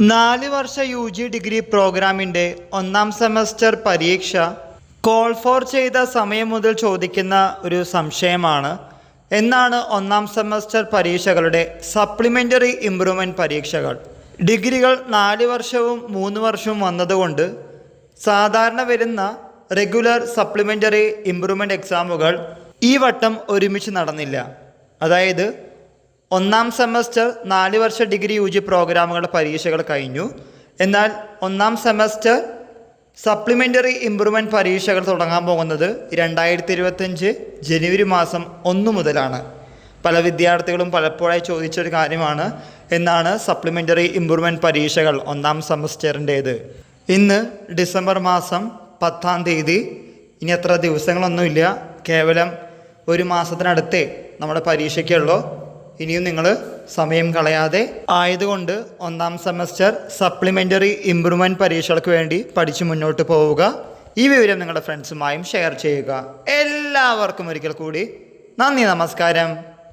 4 വർഷ UG degree പ്രോഗ്രാമിൻ്റെ ഒന്നാം semester പരീക്ഷ കോൾ ഫോർ ചെയ്ത സമയം മുതൽ ചോദിക്കുന്ന ഒരു സംശയമാണ്. എന്നാണ് ഒന്നാം സെമസ്റ്റർ പരീക്ഷകളുടെ സപ്ലിമെൻ്ററി ഇംപ്രൂവ്മെൻറ്റ് പരീക്ഷകൾ? ഡിഗ്രികൾ 4 വർഷവും 3 വർഷവും വന്നതുകൊണ്ട് സാധാരണ വരുന്ന റെഗുലർ സപ്ലിമെൻ്ററി ഇംപ്രൂവ്മെൻറ്റ് എക്സാമുകൾ ഈ വട്ടം ഒരുമിച്ച് നടന്നില്ല. അതായത് ഒന്നാം സെമസ്റ്റർ 4 വർഷ ഡിഗ്രി UG പ്രോഗ്രാമുകളുടെ പരീക്ഷകൾ കഴിഞ്ഞു. എന്നാൽ ഒന്നാം സെമസ്റ്റർ സപ്ലിമെൻ്ററി ഇംപ്രൂവ്മെൻറ്റ് പരീക്ഷകൾ തുടങ്ങാൻ പോകുന്നത് 2025 ജനുവരി മാസം 1 മുതലാണ്. പല വിദ്യാർത്ഥികളും പലപ്പോഴായി ചോദിച്ചൊരു കാര്യമാണ്, എന്നാണ് സപ്ലിമെൻ്ററി ഇംപ്രൂവ്മെൻറ്റ് പരീക്ഷകൾ ഒന്നാം സെമസ്റ്ററിൻ്റേത്. ഇന്ന് ഡിസംബർ മാസം 10-ാം തീയതി. ഇനി അത്ര ദിവസങ്ങളൊന്നുമില്ല, കേവലം ഒരു മാസത്തിനടുത്തേ നമ്മുടെ പരീക്ഷയ്ക്കുള്ളൂ. ഇനിയും നിങ്ങൾ സമയം കളയാതെ ആയതുകൊണ്ട് ഒന്നാം സെമസ്റ്റർ സപ്ലിമെൻ്ററി ഇംപ്രൂവ്മെൻറ്റ് പരീക്ഷകൾക്ക് വേണ്ടി പഠിച്ച് മുന്നോട്ട് പോവുക. ഈ വിവരം നിങ്ങളുടെ ഫ്രണ്ട്സുമായും ഷെയർ ചെയ്യുക. എല്ലാവർക്കും ഒരിക്കൽ കൂടി നന്ദി, നമസ്കാരം.